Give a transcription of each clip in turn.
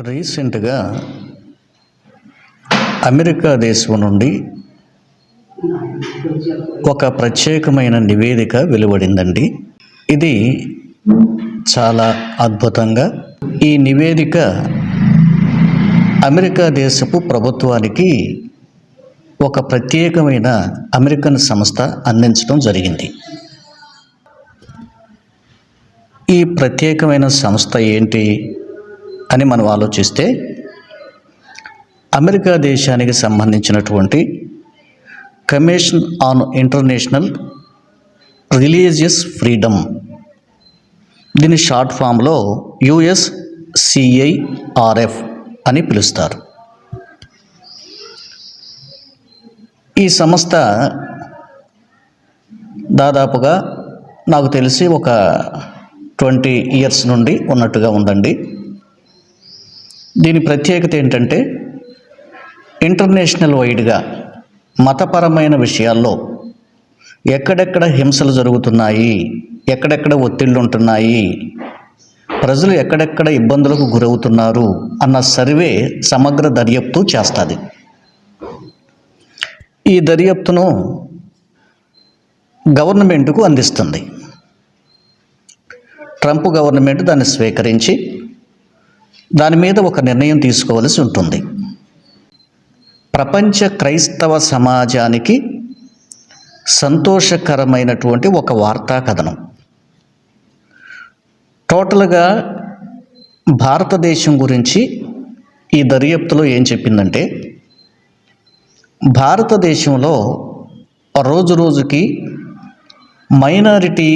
రీసెంట్గా అమెరికా దేశం నుండి ఒక ప్రత్యేకమైన నివేదిక వెలువడిందండి. ఇది చాలా అద్భుతంగా ఈ నివేదిక అమెరికా దేశపు ప్రభుత్వానికి ఒక ప్రత్యేకమైన అమెరికన్ సంస్థ అందించడం జరిగింది. ఈ ప్రత్యేకమైన సంస్థ ఏంటి అని మనం ఆలోచిస్తే, అమెరికా దేశానికి సంబంధించినటువంటి commission on international religious freedom, దీని షార్ట్ ఫామ్లో USCIRF అని పిలుస్తారు. ఈ సంస్థ దాదాపుగా నాకు తెలిసి ఒక 20 years నుండి ఉన్నట్టుగా ఉందండి. దీని ప్రత్యేకత ఏంటంటే, ఇంటర్నేషనల్ వైడ్గా మతపరమైన విషయాల్లో ఎక్కడెక్కడ హింసలు జరుగుతున్నాయి, ఎక్కడెక్కడ ఒత్తిళ్ళు ఉంటున్నాయి, ప్రజలు ఎక్కడెక్కడ ఇబ్బందులకు గురవుతున్నారు అన్న సర్వే సమగ్ర దర్యాప్తు చేస్తుంది. ఈ దర్యాప్తును గవర్నమెంట్కు అందిస్తుంది. ట్రంప్ గవర్నమెంట్ దాన్ని స్వీకరించి దాని మీద ఒక నిర్ణయం తీసుకోవాల్సి ఉంటుంది. ప్రపంచ క్రైస్తవ సమాజానికి సంతోషకరమైనటువంటి ఒక వార్తా కథనం. టోటల్గా భారతదేశం గురించి ఈ దర్యాప్తులో ఏం చెప్పిందంటే, భారతదేశంలో రోజు రోజుకి మైనారిటీ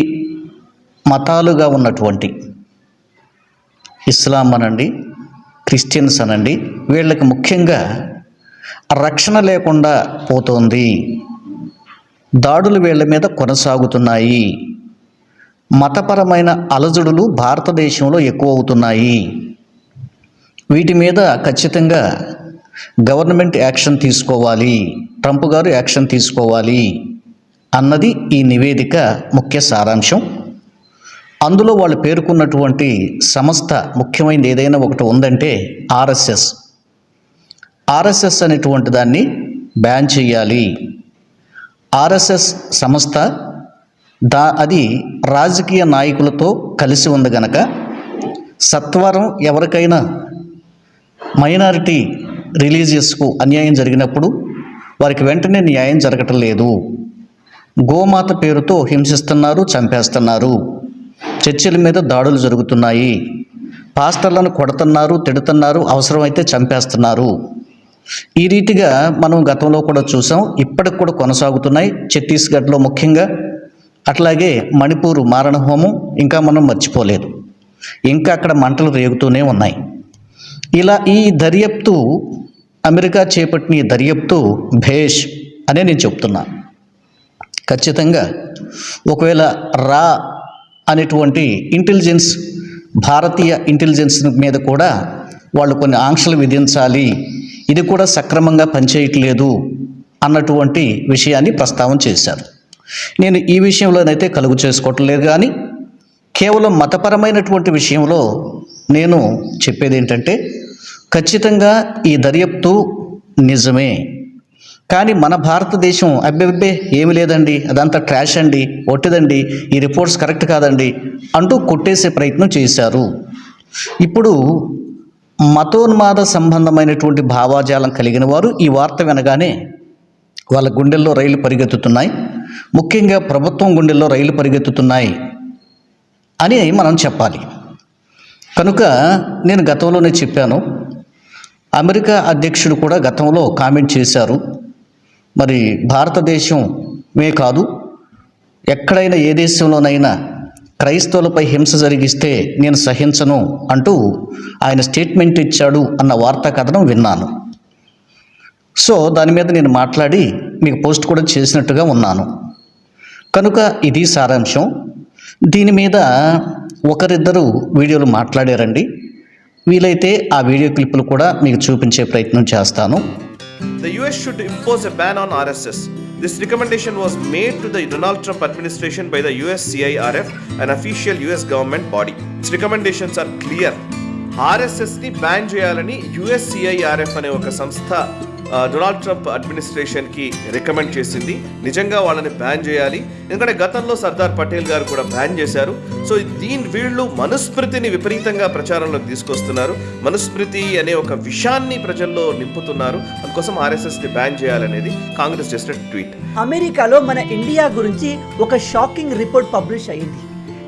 మతాలుగా ఉన్నటువంటి ఇస్లాం అనండి, క్రిస్టియన్స్ అనండి, వీళ్ళకి ముఖ్యంగా రక్షణ లేకుండా పోతోంది. దాడులు వీళ్ళ మీద కొనసాగుతున్నాయి. మతపరమైన అలజడులు భారతదేశంలో ఎక్కువ అవుతున్నాయి. వీటి మీద ఖచ్చితంగా గవర్నమెంట్ యాక్షన్ తీసుకోవాలి, ట్రంప్ గారు యాక్షన్ తీసుకోవాలి అన్నది ఈ నివేదిక ముఖ్య సారాంశం. అందులో వాళ్ళు పేర్కొన్నటువంటి సంస్థ ముఖ్యమైనది ఏదైనా ఒకటి ఉందంటే ఆర్ఎస్ఎస్ అనేటువంటి దాన్ని బ్యాన్ చేయాలి. ఆర్ఎస్ఎస్ సంస్థ అది రాజకీయ నాయకులతో కలిసి ఉంది గనక సత్వరం ఎవరికైనా మైనారిటీ రిలీజియస్కు అన్యాయం జరిగినప్పుడు వారికి వెంటనే న్యాయం జరగటం లేదు. గోమాత పేరుతో హింసిస్తున్నారు, చంపేస్తున్నారు, చర్చిల మీద దాడులు జరుగుతున్నాయి, పాస్టర్లను కొడుతున్నారు, తిడుతున్నారు, అవసరమైతే చంపేస్తున్నారు. ఈ రీతిగా మనం గతంలో కూడా చూసాం, ఇప్పటికి కూడా కొనసాగుతున్నాయి. ఛత్తీస్గఢ్లో ముఖ్యంగా, అట్లాగే మణిపూర్ మారణహోమం ఇంకా మనం మర్చిపోలేదు. ఇంకా అక్కడ మంటలు రేగుతూనే ఉన్నాయి. ఇలా ఈ దర్యాప్తు, అమెరికా చేపట్టిన ఈ దర్యాప్తు భేష్ అనే నేను చెప్తున్నా. ఖచ్చితంగా ఒకవేళ రా అనేటువంటి ఇంటెలిజెన్స్, భారతీయ ఇంటెలిజెన్స్ మీద కూడా వాళ్ళు కొన్ని ఆంక్షలు విధించాలి, ఇది కూడా సక్రమంగా పనిచేయట్లేదు అన్నటువంటి విషయాన్ని ప్రస్తావన చేశారు. నేను ఈ విషయంలోనైతే కలుగు చేసుకోవటం లేదు, కానీ కేవలం మతపరమైనటువంటి విషయంలో నేను చెప్పేది ఏంటంటే, ఖచ్చితంగా ఈ దర్యాప్తు నిజమే, కానీ మన భారతదేశం అబ్బెబ్బే ఏమి లేదండి, అదంతా ట్రాష్ అండి, ఒట్టిదండి, ఈ రిపోర్ట్స్ కరెక్ట్ కాదండి అంటూ కొట్టేసే ప్రయత్నం చేశారు. ఇప్పుడు మతోన్మాద సంబంధమైనటువంటి భావాజాలం కలిగిన వారు ఈ వార్త వినగానే వాళ్ళ గుండెల్లో రైలు పరిగెత్తుతున్నాయి, ముఖ్యంగా ప్రభుత్వం గుండెల్లో రైలు పరిగెత్తుతున్నాయి అని మనం చెప్పాలి. కనుక నేను గతంలోనే చెప్పాను, అమెరికా అధ్యక్షుడు కూడా గతంలో కామెంట్ చేశారు, మరి భారతదేశమే కాదు ఎక్కడైనా ఏ దేశంలోనైనా క్రైస్తవులపై హింస జరిగిస్తే నేను సహించను అంటూ ఆయన స్టేట్మెంట్ ఇచ్చాడు అన్న వార్తా కథనం విన్నాను. సో దాని మీద నేను మాట్లాడి మీకు పోస్ట్ కూడా చేసినట్టుగా ఉన్నాను. కనుక ఇది సారాంశం. దీని మీద ఒకరిద్దరు వీడియోలు మాట్లాడారండి. వీలైతే ఆ వీడియో క్లిప్పులు కూడా మీకు చూపించే ప్రయత్నం చేస్తాను. The US should impose a ban on RSS. This recommendation was made to the Donald Trump administration by the USCIRF, an official US government body. Its recommendations are clear. ఆర్ఎస్ఎస్ని బ్యాన్ చేయాలని USCIRF అనే ఒక సంస్థ Donald Trump అడ్మినిస్ట్రేషన్కి recommend చేసింది. నిజంగా వాళ్ళని ban చేయాలి, ఎందుకంటే గతంలో సర్దార్ పటేల్ గారు కూడా బ్యాన్ చేశారు. సో వీళ్ళు మనుస్మృతిని విపరీతంగా ప్రచారంలోకి తీసుకొస్తున్నారు, మనుస్మృతి అనే ఒక విషయాన్ని ప్రజల్లో నింపుతున్నారు. అందుకోసం ఆర్ఎస్ఎస్ని బ్యాన్ చేయాలనేది కాంగ్రెస్ చేసిన ట్వీట్. అమెరికాలో మన ఇండియా గురించి ఒక షాకింగ్ రిపోర్ట్ పబ్లిష్ అయ్యింది.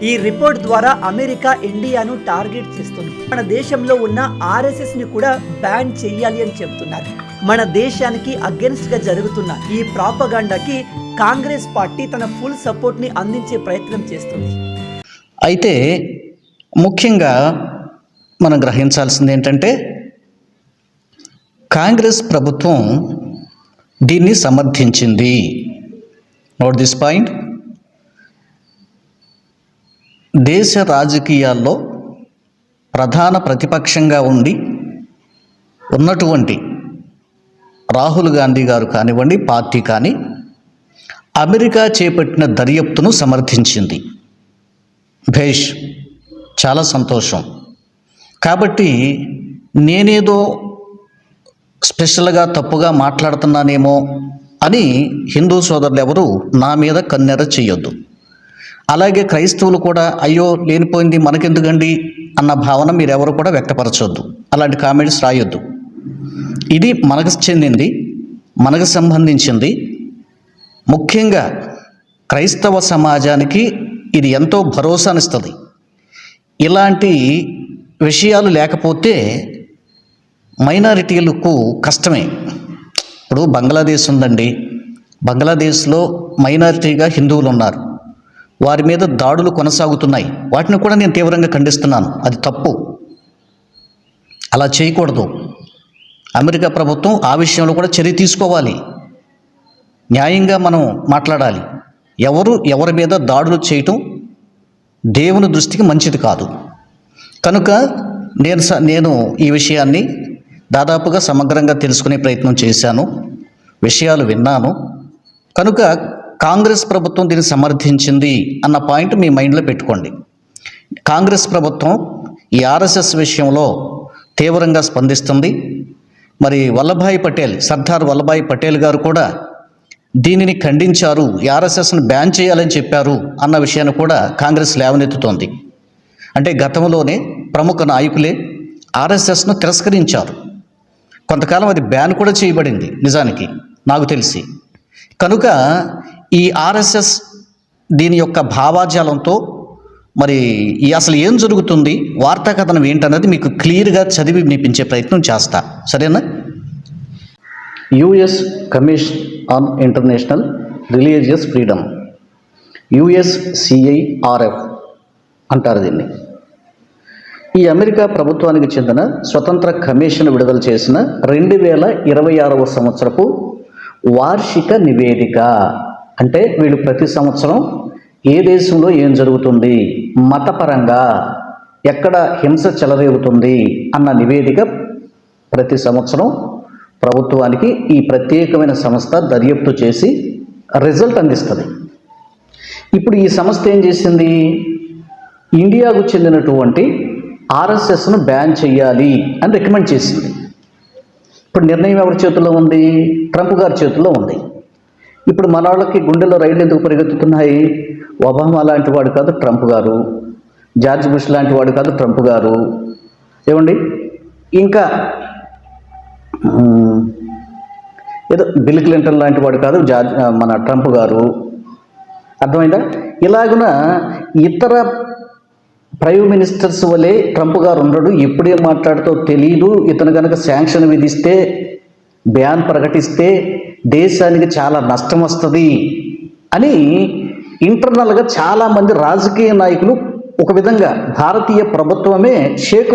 ఈ రిపోర్ట్ ద్వారా అమెరికా ఇండియాను టార్గెట్ చేస్తుంది. మన దేశంలో ఉన్న ఆర్ఎస్ఎస్ ని కూడా బ్యాన్ చేయాలి అని చెబుతున్నారు. మన దేశానికి అగెన్స్ట్ గా జరుగుతున్న ఈ ప్రాపగాండాకి కాంగ్రెస్ పార్టీ తన ఫుల్ సపోర్ట్ ని అందించే ప్రయత్నం చేస్తుంది. అయితే ముఖ్యంగా మనం గ్రహించాల్సింది ఏంటంటే కాంగ్రెస్ ప్రభుత్వం దీన్ని సమర్థించింది. Note this point. దేశ రాజకీయాల్లో ప్రధాన ప్రతిపక్షంగా ఉన్నటువంటి రాహుల్ గాంధీ గారు కానివ్వండి, పార్టీ కానీ అమెరికా చేపట్టిన దర్యాప్తును సమర్థించింది. భేష్, చాలా సంతోషం. కాబట్టి నేనేదో స్పెషల్గా తప్పుగా మాట్లాడుతున్నానేమో అని హిందూ సోదరులు ఎవరు నా మీద కన్నెర చేయొద్దు. అలాగే క్రైస్తవులు కూడా అయ్యో లేనిపోయింది మనకెందుకండి అన్న భావన మీరెవరు కూడా వ్యక్తపరచొద్దు, అలాంటి కామెంట్స్ రాయొద్దు. ఇది మనకు చెందింది, మనకు సంబంధించింది. ముఖ్యంగా క్రైస్తవ సమాజానికి ఇది ఎంతో భరోసానిస్తుంది. ఇలాంటి విషయాలు లేకపోతే మైనారిటీలకు కష్టమే. ఇప్పుడు బంగ్లాదేశ్ ఉందండి, బంగ్లాదేశ్లో మైనారిటీగా హిందువులు ఉన్నారు, వారి మీద దాడులు కొనసాగుతున్నాయి. వాటిని కూడా నేను తీవ్రంగా ఖండిస్తున్నాను. అది తప్పు, అలా చేయకూడదు. అమెరికా ప్రభుత్వం ఆ విషయంలో కూడా చర్య తీసుకోవాలి. న్యాయంగా మనం మాట్లాడాలి. ఎవరి మీద దాడులు చేయటం దేవుని దృష్టికి మంచిది కాదు. కనుక నేను ఈ విషయాన్ని దాదాపుగా సమగ్రంగా తెలుసుకునే ప్రయత్నం చేశాను, విషయాలు విన్నాను. కనుక కాంగ్రెస్ ప్రభుత్వం దీన్ని సమర్థించింది అన్న పాయింట్ మీ మైండ్లో పెట్టుకోండి. కాంగ్రెస్ ప్రభుత్వం ఈ ఆర్ఎస్ఎస్ విషయంలో తీవ్రంగా స్పందిస్తుంది. మరి సర్దార్ వల్లభాయ్ పటేల్ గారు కూడా దీనిని ఖండించారు, ఈ ఆర్ఎస్ఎస్ను బ్యాన్ చేయాలని చెప్పారు అన్న విషయాన్ని కూడా కాంగ్రెస్ లేవనెత్తుతోంది. అంటే గతంలోనే ప్రముఖ నాయకులే ఆర్ఎస్ఎస్ను తిరస్కరించారు. కొంతకాలం అది బ్యాన్ కూడా చేయబడింది నిజానికి నాకు తెలిసి. కనుక ఈ ఆర్ఎస్ఎస్ దీని యొక్క భావాజాలంతో మరి అసలు ఏం జరుగుతుంది, వార్తా కథనం ఏంటన్నది మీకు క్లియర్గా చదివి వినిపించే ప్రయత్నం చేస్తా, సరేనా? US commission on international religious freedom, USCIRF అంటారు దీన్ని. ఈ అమెరికా ప్రభుత్వానికి చెందిన స్వతంత్ర కమిషన్ విడుదల చేసిన 2026వ సంవత్సరపు వార్షిక నివేదిక. అంటే వీళ్ళు ప్రతి సంవత్సరం ఏ దేశంలో ఏం జరుగుతుంది, మతపరంగా ఎక్కడ హింస చెలరేగుతుంది అన్న నివేదిక ప్రతి సంవత్సరం ప్రభుత్వానికి ఈ ప్రత్యేకమైన సంస్థ దర్యాప్తు చేసి రిజల్ట్ అందిస్తుంది. ఇప్పుడు ఈ సంస్థ ఏం చేసింది, ఇండియాకు చెందినటువంటి ఆర్ఎస్ఎస్ను బ్యాన్ చేయాలి అని రికమెండ్ చేసింది. ఇప్పుడు నిర్ణయం ఎవరి చేతుల్లో ఉంది, ట్రంప్ గారి చేతుల్లో ఉంది. ఇప్పుడు మన వాళ్ళకి గుండెలో రైళ్లు ఎందుకు పరిగెత్తుతున్నాయి, ఒబామా లాంటి వాడు కాదు ట్రంప్ గారు, జార్జ్ బుష్ లాంటి వాడు కాదు ట్రంప్ గారు, ఏమండి ఇంకా ఏదో బిల్ క్లింటన్ లాంటి వాడు కాదు మన ట్రంప్ గారు, అర్థమైందా? ఇలాగున ఇతర ప్రైమ్ మినిస్టర్స్ వలె ట్రంప్ గారు ఉండడు, ఎప్పుడేం మాట్లాడుతో తెలియదు. ఇతను కనుక శాంక్షన్ విధిస్తే, బ్యాన్ ప్రకటిస్తే దేశానికి చాలా నష్టం వస్తుంది అని ఇంటర్నల్గా చాలామంది రాజకీయ నాయకులు ఒక విధంగా భారతీయ ప్రభుత్వమే షాక్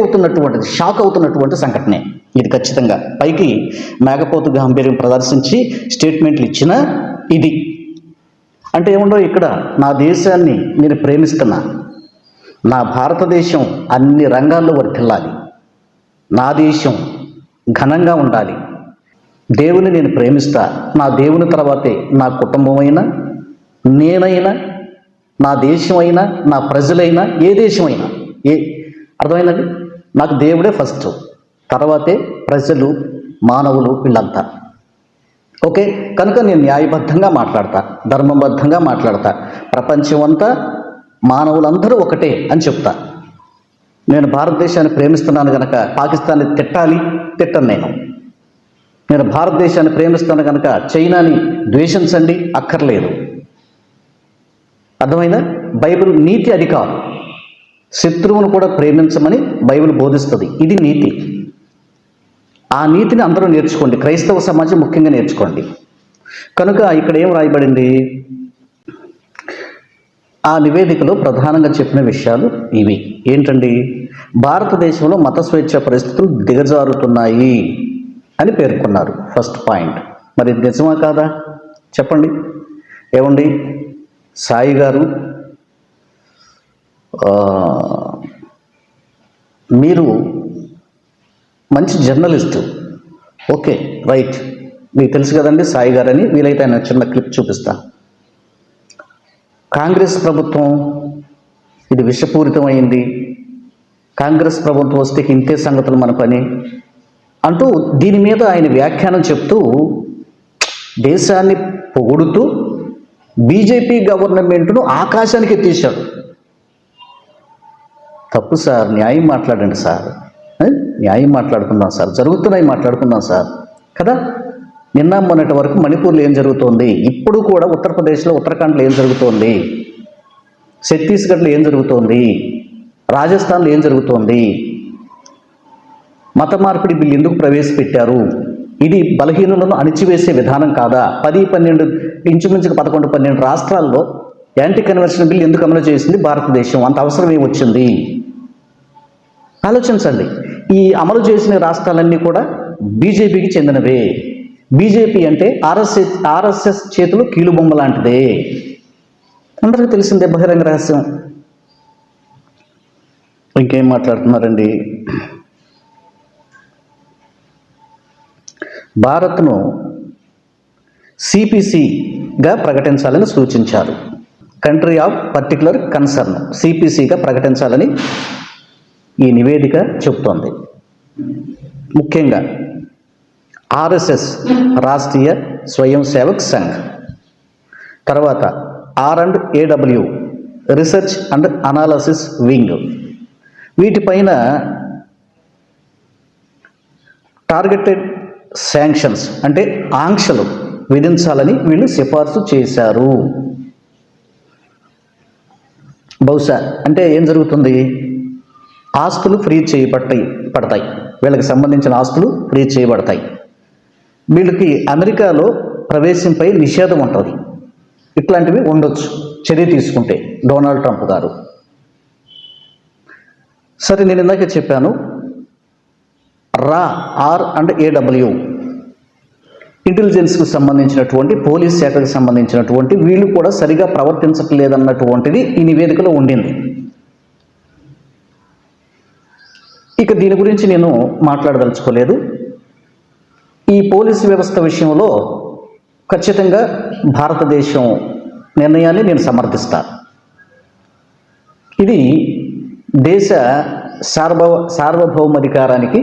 అవుతున్నటువంటి సంఘటనే ఇది. ఖచ్చితంగా పైకి మేకపోతు గాంభీర్యం ప్రదర్శించి స్టేట్మెంట్లు ఇచ్చిన ఇది అంటే ఏముండో, ఇక్కడ నా దేశాన్ని నేను ప్రేమిస్తున్నా, నా భారతదేశం అన్ని రంగాల్లో వర్ధిల్లాలి, నా దేశం ఘనంగా ఉండాలి, దేవుని నేను ప్రేమిస్తా, నా దేవుని తర్వాతే నా కుటుంబమైనా, నేనైనా, నా దేశమైనా, నా ప్రజలైనా, ఏ దేశమైనా, అర్థమైనది, నాకు దేవుడే ఫస్ట్, తర్వాతే ప్రజలు, మానవులు, వీళ్ళంతా. ఓకే, కనుక నేను న్యాయబద్ధంగా మాట్లాడతా, ధర్మబద్ధంగా మాట్లాడతా, ప్రపంచం అంతా మానవులందరూ ఒకటే అని చెప్తా. నేను భారతదేశాన్ని ప్రేమిస్తున్నాను కనుక పాకిస్తాన్ని తిట్టను నేను భారతదేశాన్ని ప్రేమిస్తాను కనుక చైనాని ద్వేషించండి అక్కర్లేదు. అర్థమైందా? బైబిల్ నీతి అది కాదు. శత్రువును కూడా ప్రేమించమని బైబిల్ బోధిస్తుంది. ఇది నీతి. ఆ నీతిని అందరూ నేర్చుకోండి, క్రైస్తవ సమాజం ముఖ్యంగా నేర్చుకోండి. కనుక ఇక్కడ ఏం రాయబడింది? ఆ నివేదికలో ప్రధానంగా చెప్పిన విషయాలు ఇవి. ఏంటండి? భారతదేశంలో మత స్వేచ్ఛ పరిస్థితులు దిగజారుతున్నాయి అని పేర్కొన్నారు. First point. మరి ఇది నిజమా కాదా చెప్పండి. ఏమండి సాయి గారు, మీరు మంచి జర్నలిస్టు, ఓకే రైట్, మీకు తెలుసు కదండి సాయి గారని. వీలైతే ఆయన చిన్న క్లిప్ చూపిస్తా. కాంగ్రెస్ ప్రభుత్వం ఇది విషపూరితమైంది, కాంగ్రెస్ ప్రభుత్వం వస్తే ఇంతే సంగతులు మన పని అంటూ దీని మీద ఆయన వ్యాఖ్యానం చెప్తూ దేశాన్ని పొగుడుతూ బీజేపీ గవర్నమెంట్ను ఆకాశానికి ఎత్తేశాడు. తప్పు సార్, న్యాయం మాట్లాడండి సార్, న్యాయం మాట్లాడుకుందాం సార్, జరుగుతున్నాయి మాట్లాడుకుందాం సార్ కదా. నిన్న మొన్నటి వరకు మణిపూర్లో ఏం జరుగుతోంది, ఇప్పుడు కూడా ఉత్తరప్రదేశ్లో ఉత్తరాఖండ్లో ఏం జరుగుతోంది, ఛత్తీస్గఢ్లో ఏం జరుగుతోంది, రాజస్థాన్లో ఏం జరుగుతోంది, మత మార్పిడి బిల్లు ఎందుకు ప్రవేశపెట్టారు, ఇది బలహీనులను అణిచివేసే విధానం కాదా, 10-12 ఇంచుమించుగా 11-12 రాష్ట్రాల్లో యాంటీ కన్వర్షన్ బిల్ ఎందుకు అమలు చేసింది భారతదేశం, అంత అవసరం ఏమొచ్చింది ఆలోచించండి. ఈ అమలు చేసిన రాష్ట్రాలన్నీ కూడా బీజేపీకి చెందినవే. బీజేపీ అంటే ఆర్ఎస్ఎస్ చేతులు కీలుబొమ్మ లాంటిదే, అందరికీ తెలిసిందే, బహిరంగ రహస్యం. ఇంకేం మాట్లాడుతున్నారండి? భారత్ను సిపిసిగా ప్రకటించాలని సూచించారు. కంట్రీ ఆఫ్ పర్టికులర్ కన్సర్న్, సిపిసిగా ప్రకటించాలని ఈ నివేదిక చెబుతోంది. ముఖ్యంగా ఆర్ఎస్ఎస్, రాష్ట్రీయ స్వయం సేవక్ సంఘ్, తర్వాత R&AW, research and analysis wing, వీటిపైన టార్గెటెడ్ శాంక్షన్స్ అంటే ఆంక్షలు విధించాలని వీళ్ళు సిఫార్సు చేశారు. బహుశా అంటే ఏం జరుగుతుంది, ఆస్తులు ఫ్రీజ్ పడతాయి, వీళ్ళకి సంబంధించిన ఆస్తులు ఫ్రీజ్ చేయబడతాయి. వీళ్ళకి అమెరికాలో ప్రవేశంపై నిషేధం ఉంటుంది. ఇట్లాంటివి ఉండొచ్చు చర్య తీసుకుంటే డొనాల్డ్ ట్రంప్ గారు. సరే, నేను ఇందాక చెప్పాను R&AW, ఇంటెలిజెన్స్కు సంబంధించినటువంటి, పోలీస్ శాఖకు సంబంధించినటువంటి వీళ్ళు కూడా సరిగా ప్రవర్తించట్లేదన్నటువంటిది ఈ నివేదికలో ఉండింది. ఇక దీని గురించి నేను మాట్లాడదలుచుకోలేదు. ఈ పోలీసు వ్యవస్థ విషయంలో ఖచ్చితంగా భారతదేశం నిర్ణయాన్ని నేను సమర్థిస్తాను. ఇది దేశ సార్వభౌమాధికారానికి,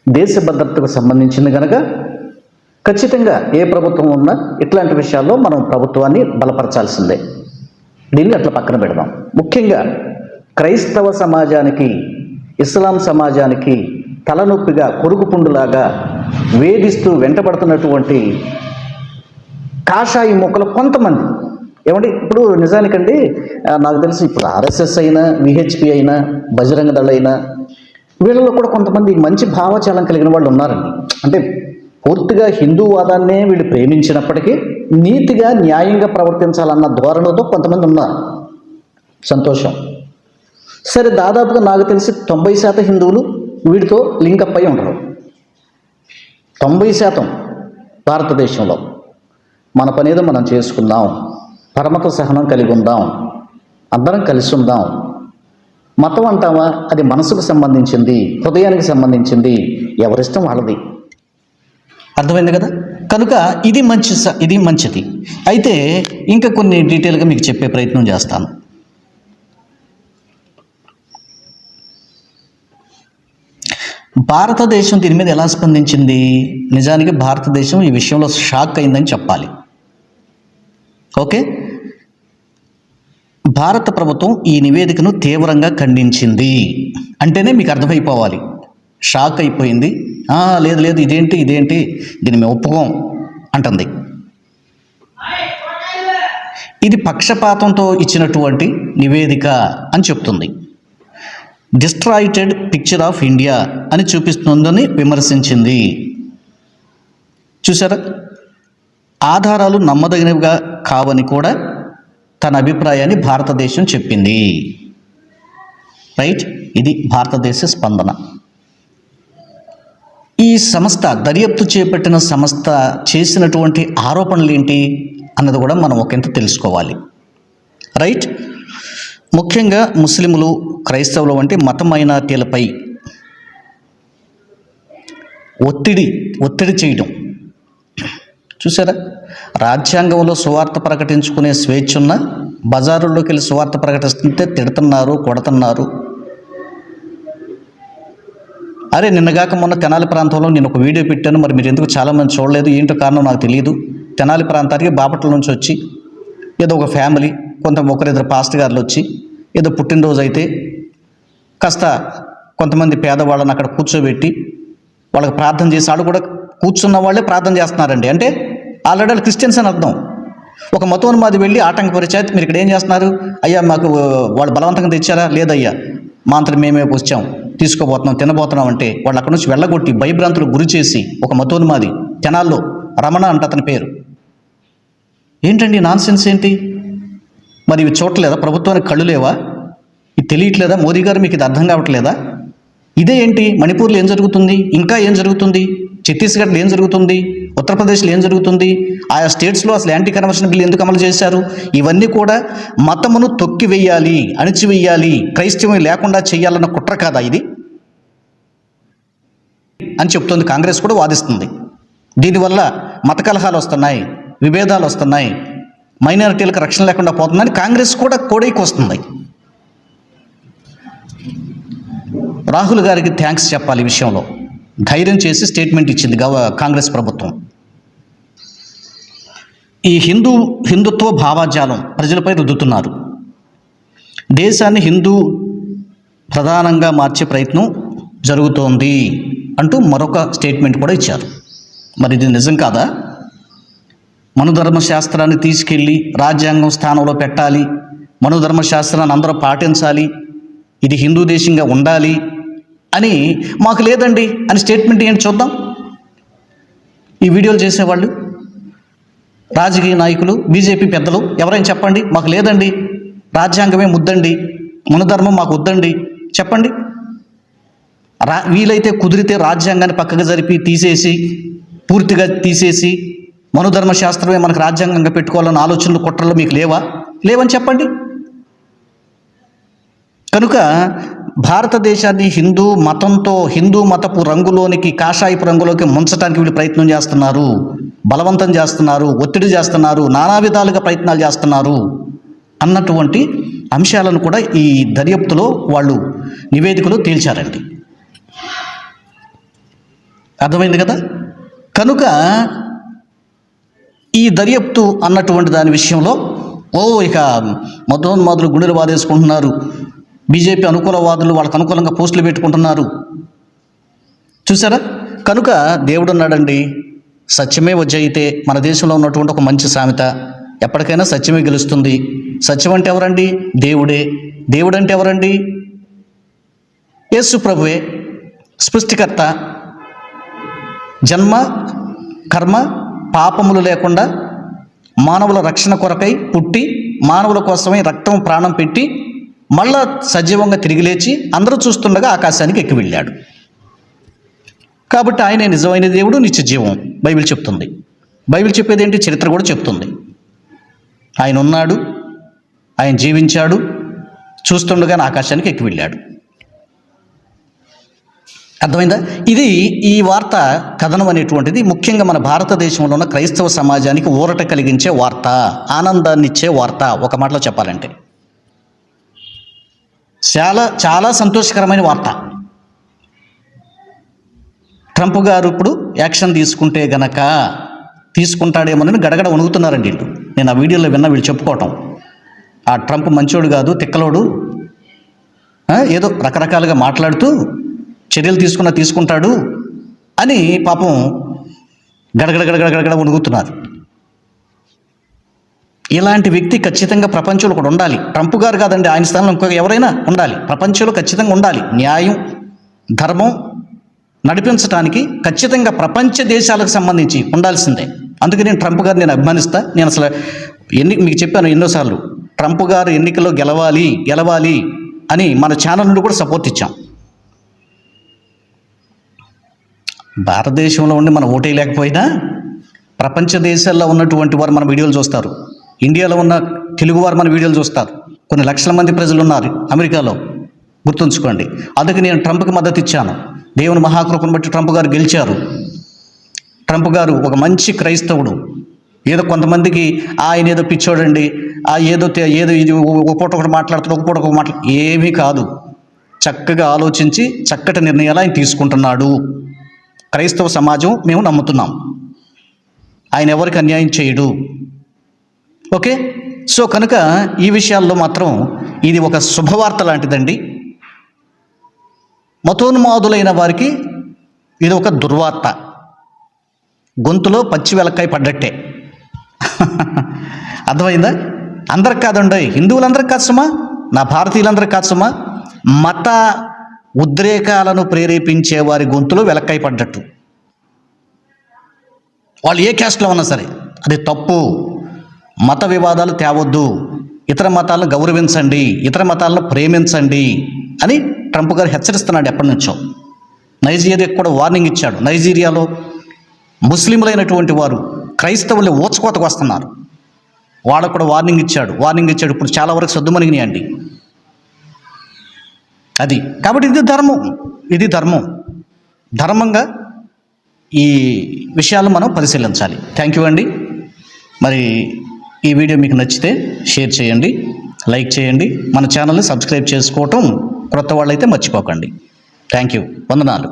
దేశ భద్రతకు సంబంధించింది కనుక ఖచ్చితంగా ఏ ప్రభుత్వం ఉన్నా ఇట్లాంటి విషయాల్లో మనం ప్రభుత్వాన్ని బలపరచాల్సిందే. దీన్ని అట్లా పక్కన పెడదాం. ముఖ్యంగా క్రైస్తవ సమాజానికి, ఇస్లాం సమాజానికి తలనొప్పిగా, కొరుకుపుండులాగా వేధిస్తూ వెంటబడుతున్నటువంటి కాషాయి మొక్కలు కొంతమంది, ఏమంటే ఇప్పుడు నిజానికండి నాకు తెలిసి ఇప్పుడు ఆర్ఎస్ఎస్ అయినా, విహెచ్పి అయినా, బజరంగ దళ అయినా, వీళ్ళలో కూడా కొంతమంది మంచి భావచాలం కలిగిన వాళ్ళు ఉన్నారండి. అంటే పూర్తిగా హిందూవాదాన్నే వీళ్ళు ప్రేమించినప్పటికీ నీతిగా, న్యాయంగా ప్రవర్తించాలన్న ధోరణితో కొంతమంది ఉన్నారు. సంతోషం. సరే, దాదాపుగా నాకు తెలిసి 90% హిందువులు వీటితో లింకప్ అయి ఉండరు. 90% భారతదేశంలో. మన పనేదో మనం చేసుకుందాం, పరమత సహనం కలిగి ఉందాం, అందరం కలిసి ఉందాం. మతం అంటావా, అది మనసుకు సంబంధించింది, హృదయానికి సంబంధించింది, ఎవరిష్టం వాళ్ళది. అర్థమైంది కదా? కనుక ఇది మంచిది. అయితే ఇంకా కొన్ని డీటెయిల్గా మీకు చెప్పే ప్రయత్నం చేస్తాను. భారతదేశం దీని మీద ఎలా స్పందించింది? నిజానికి భారతదేశం ఈ విషయంలో షాక్ అయిందని చెప్పాలి. ఓకే, భారత ప్రభుత్వం ఈ నివేదికను తీవ్రంగా ఖండించింది అంటేనే మీకు అర్థమైపోవాలి. షాక్ అయిపోయింది. లేదు లేదు, ఇదేంటి దీన్ని మేము ఒప్పుకోం అంటుంది. ఇది పక్షపాతంతో ఇచ్చినటువంటి నివేదిక అని చెప్తుంది. డిస్ట్రాయిటెడ్ పిక్చర్ ఆఫ్ ఇండియా అని చూపిస్తుందని విమర్శించింది. చూసారా, ఆధారాలు నమ్మదగినవిగా కావని కూడా తన అభిప్రాయాన్ని భారతదేశం చెప్పింది. రైట్, ఇది భారతదేశ స్పందన. ఈ సంస్థ, దర్యాప్తు చేపట్టిన సంస్థ చేసినటువంటి ఆరోపణలు ఏంటి అన్నది కూడా మనం ఒకంత తెలుసుకోవాలి. రైట్, ముఖ్యంగా ముస్లింలు, క్రైస్తవులు వంటి మత మైనారిటీలపై ఒత్తిడి చేయడం. చూసారా, రాజ్యాంగంలో సువార్త ప్రకటించుకునే స్వేచ్ఛ ఉన్న బజారుల్లోకి వెళ్ళి సువార్త ప్రకటిస్తుంటే తిడుతున్నారు, కొడుతున్నారు. అరే, నిన్నగాక మొన్న తెనాలి ప్రాంతంలో నేను ఒక వీడియో పెట్టాను, మరి మీరు ఎందుకు చాలామంది చూడలేదు, ఏంటో కారణం నాకు తెలియదు. తెనాలి ప్రాంతానికి బాపట్ల నుంచి వచ్చి ఏదో ఒక ఫ్యామిలీ, ఒకరిద్దరు పాస్టర్ గారులు వచ్చి ఏదో పుట్టినరోజు అయితే కాస్త కొంతమంది పేదవాళ్ళని అక్కడ కూర్చోబెట్టి వాళ్ళకి ప్రార్థన చేసి, ఆడు కూడా కూర్చున్న వాళ్ళే ప్రార్థన చేస్తున్నారండి. అంటే ఆల్రెడీ వాళ్ళు క్రిస్టియన్స్ అని అర్థం. ఒక మతోన్మాది వెళ్ళి ఆటంకపరిచేది, మీరు ఇక్కడ ఏం చేస్తున్నారు? అయ్యా, మాకు వాళ్ళు బలవంతంగా తెచ్చారా? లేదయ్యా, మా అంతటి మేమే వచ్చాం, తీసుకోబోతున్నాం, తినబోతున్నాం అంటే వాళ్ళు అక్కడ నుంచి వెళ్ళగొట్టి భయభ్రాంతులకు గురి చేసి ఒక మతోన్మాది, తెనాల్లో రమణ అంట అతని పేరు. ఏంటండి నాన్సెన్స్ ఏంటి? మరి ఇవి చూడలేదా? ప్రభుత్వానికి కళ్ళు లేవా? ఇది తెలియట్లేదా? మోదీ గారు మీకు ఇది అర్థం కావట్లేదా? ఇదే ఏంటి? మణిపూర్లో ఏం జరుగుతుంది? ఇంకా ఏం జరుగుతుంది? ఛత్తీస్గఢ్లో ఏం జరుగుతుంది? ఉత్తరప్రదేశ్లో ఏం జరుగుతుంది? ఆయా స్టేట్స్లో అసలు యాంటీ కన్వర్షన్ బిల్ ఎందుకు అమలు చేశారు? ఇవన్నీ కూడా మతమును తొక్కివేయాలి, అణిచివేయాలి, క్రైస్తవం లేకుండా చేయాలన్న కుట్ర కాదా ఇది అని చెప్తుంది. కాంగ్రెస్ కూడా వాదిస్తుంది. దీనివల్ల మత కలహాలు వస్తున్నాయి, విభేదాలు వస్తున్నాయి, మైనారిటీలకు రక్షణ లేకుండా పోతుందని కాంగ్రెస్ కూడా కోడైకి వస్తుంది. రాహుల్ గారికి థ్యాంక్స్ చెప్పాలి. ఈ విషయంలో ధైర్యం చేసి స్టేట్మెంట్ ఇచ్చింది కాంగ్రెస్ ప్రభుత్వం. ఈ హిందుత్వ భావజాలం ప్రజలపై రుద్దుతున్నారు, దేశాన్ని హిందూ ప్రధానంగా మార్చే ప్రయత్నం జరుగుతోంది అంటూ మరొక స్టేట్మెంట్ కూడా ఇచ్చారు. మరి ఇది నిజం కాదా? మనుధర్మశాస్త్రాన్ని తీసుకెళ్ళి రాజ్యాంగం స్థానంలో పెట్టాలి, మనుధర్మశాస్త్రాన్ని అందరూ పాటించాలి, ఇది హిందూ దేశంగా ఉండాలి అని మాకు లేదండి అని స్టేట్మెంట్ ఏంటి చూద్దాం. ఈ వీడియోలు చేసేవాళ్ళు, రాజకీయ నాయకులు, బీజేపీ పెద్దలు ఎవరైనా చెప్పండి, మాకు లేదండి, రాజ్యాంగమే ముద్దండి, మనుధర్మం మాకు వద్దండి చెప్పండి. వీలైతే కుదిరితే రాజ్యాంగాన్ని పక్కకు జరిపి పూర్తిగా తీసేసి మనుధర్మ శాస్త్రమే మనకు రాజ్యాంగంగా పెట్టుకోవాలన్న ఆలోచనలు, కుట్రలు మీకు లేవని చెప్పండి. కనుక భారతదేశాన్ని హిందూ మతపు రంగులోనికి, కాషాయపు రంగులోకి ముంచడానికి వీళ్ళు ప్రయత్నం చేస్తున్నారు, బలవంతం చేస్తున్నారు, ఒత్తిడి చేస్తున్నారు, నానా విధాలుగా ప్రయత్నాలు చేస్తున్నారు అన్నటువంటి అంశాలను కూడా ఈ దర్యాప్తులో వాళ్ళు నివేదికలో తేల్చారండి. అర్థమైంది కదా? కనుక ఈ దర్యాప్తు అన్నటువంటి దాని విషయంలో ఇక మతోన్మాదులు గుండెలు బాధేసుకుంటున్నారు, బీజేపీ అనుకూలవాదులు వాళ్ళకు అనుకూలంగా పోస్టులు పెట్టుకుంటున్నారు. చూసారా? కనుక దేవుడు ఉన్నాడండి, సత్యమే జయితే మన దేశంలో ఉన్నటువంటి ఒక మంచి సామెత, ఎప్పటికైనా సత్యమే గెలుస్తుంది. సత్యం అంటే ఎవరండి? దేవుడే. దేవుడు అంటే ఎవరండి? యేసు ప్రభువే, సృష్టికర్త. జన్మ కర్మ పాపములు లేకుండా మానవుల రక్షణ కొరకై పుట్టి, మానవుల కోసమై రక్తం ప్రాణం పెట్టి, మళ్ళా సజీవంగా తిరిగి లేచి అందరూ చూస్తుండగా ఆకాశానికి ఎక్కి వెళ్ళాడు. కాబట్టి ఆయనే నిజమైన దేవుడు, నిత్య జీవం బైబిల్ చెప్తుంది. బైబిల్ చెప్పేది ఏంటి? చరిత్ర కూడా చెప్తుంది. ఆయన ఉన్నాడు, ఆయన జీవించాడు, చూస్తుండగానే ఆకాశానికి ఎక్కి వెళ్ళాడు. అర్థమైందా? ఈ వార్త కథనం అనేటువంటిది ముఖ్యంగా మన భారతదేశంలో ఉన్న క్రైస్తవ సమాజానికి ఊరట కలిగించే వార్త, ఆనందాన్ని ఇచ్చే వార్త. ఒక మాటలో చెప్పాలంటే చాలా చాలా సంతోషకరమైన వార్త. ట్రంప్ గారు ఇప్పుడు యాక్షన్ తీసుకుంటే గనక తీసుకుంటాడేమోనని గడగడ వణుకుతున్నారండి వీళ్ళు. నేను ఆ వీడియోలో విన్నా వీళ్ళు చెప్పుకోవటం. ఆ ట్రంప్ మంచోడు కాదు, తిక్కలోడు, ఏదో రకరకాలుగా మాట్లాడుతూ చర్యలు తీసుకుంటాడు అని పాపం గడగడ వణుకుతున్నారు. ఇలాంటి వ్యక్తి ఖచ్చితంగా ప్రపంచంలో కూడా ఉండాలి. ట్రంప్ గారు కాదండి, ఆయన స్థానంలో ఇంకొక ఎవరైనా ఉండాలి. ప్రపంచంలో ఖచ్చితంగా ఉండాలి. న్యాయం, ధర్మం నడిపించడానికి ఖచ్చితంగా ప్రపంచ దేశాలకు సంబంధించి ఉండాల్సిందే. అందుకే నేను ట్రంప్ గారు నేను అభిమానిస్తా. నేను అసలు మీకు చెప్పాను ఎన్నోసార్లు, ట్రంప్ గారు ఎన్నికల్లో గెలవాలి అని మన ఛానల్ నుండి కూడా సపోర్ట్ ఇచ్చాం. భారతదేశంలో ఉండి మనం ఓటేయలేకపోయినా ప్రపంచ దేశాల్లో ఉన్నటువంటి వారు మన వీడియోలు చూస్తారు. ఇండియాలో ఉన్న తెలుగువారు మన వీడియోలు చూస్తారు. కొన్ని లక్షల మంది ప్రజలు ఉన్నారు అమెరికాలో, గుర్తుంచుకోండి. అందుకే నేను ట్రంప్కి మద్దతు ఇచ్చాను. దేవుని మహాకృపను బట్టి ట్రంప్ గారు గెలిచారు. ట్రంప్ గారు ఒక మంచి క్రైస్తవుడు. ఏదో కొంతమందికి ఆయన ఏదో పిచ్చోడండి, ఏదో ఇది ఒక పూట ఒకటి మాట్లాడుతాడు, ఒక పూట ఒక ఏమీ కాదు. చక్కగా ఆలోచించి చక్కటి నిర్ణయాలు ఆయన తీసుకుంటున్నాడు. క్రైస్తవ సమాజం మేము నమ్ముతున్నాం. ఆయన ఎవరికి అన్యాయం చేయడు. ఓకే, సో కనుక ఈ విషయాల్లో మాత్రం ఇది ఒక శుభవార్త లాంటిదండి. మతోన్మాదులైన వారికి ఇది ఒక దుర్వార్త. గొంతులో పచ్చి వెలక్కాయ పడ్డట్టే. అర్థమైందా? అందరికి కాదండి, హిందువులందరికి కాదు సుమా, నా భారతీయులందరికి కాదు సుమా, మత ఉద్రేకాలను ప్రేరేపించే వారి గొంతులో వెలక్కాయ పడ్డట్టు. వాళ్ళు ఏ క్యాస్ట్లో ఉన్నా సరే అది తప్పు. మత వివాదాలు తేవద్దు, ఇతర మతాలను గౌరవించండి, ఇతర మతాలను ప్రేమించండి అని ట్రంప్ గారు హెచ్చరిస్తున్నాడు ఎప్పటి నుంచో. నైజీరియాకి కూడా వార్నింగ్ ఇచ్చాడు. నైజీరియాలో ముస్లింలైనటువంటి వారు క్రైస్తవుల్ని ఊచకోతకు వస్తున్నారు. వాళ్ళకు కూడా వార్నింగ్ ఇచ్చాడు. ఇప్పుడు చాలా వరకు సద్దుమణిగినాయండి. అది కాబట్టి ఇది ధర్మంగా ఈ విషయాలు మనం పరిశీలించాలి. థ్యాంక్ యూ అండి. మరి ఈ వీడియో మీకు నచ్చితే షేర్ చేయండి, లైక్ చేయండి, మన ఛానల్ని సబ్స్క్రైబ్ చేసుకోవటం క్రొత్త వాళ్ళైతే మర్చిపోకండి. Thank you. వందనాలు.